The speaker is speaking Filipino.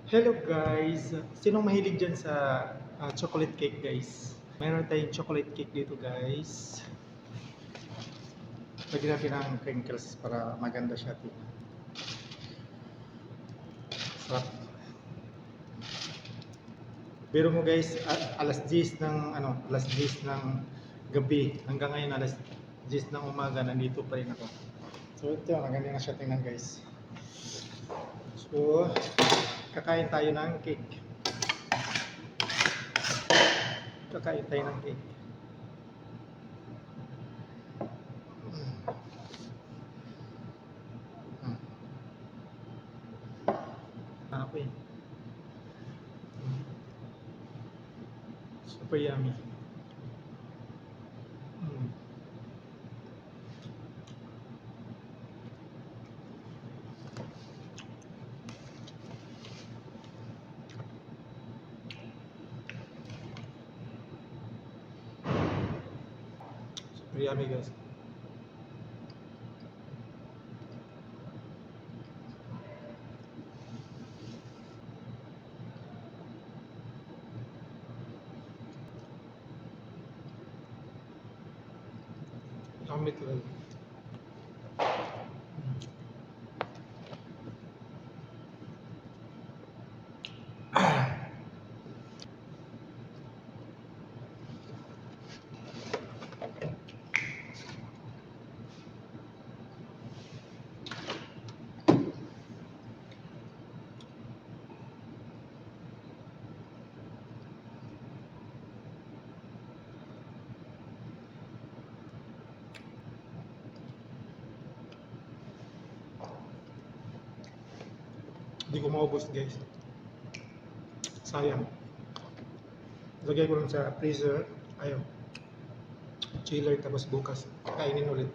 Hello guys! Sinong mahilig dyan sa chocolate cake guys? Meron tayong chocolate cake dito guys. Lagyan natin ng crinkles para maganda siya. Sarap. Pero mo guys, alas 10 ng alas 10 ng gabi hanggang ngayon alas 10 ng umaga nandito pa rin ako. So ito, maganda na siya tingnan guys. So kakain tayo ng cake. Kakain tayo ng cake. Okay. Super yummy. Super yummy guys. Yummy talaga. Hindi ko maubos guys. Sayang. Lagay ko lang sa freezer. Ayun. Chiller tapos bukas kainin ulit.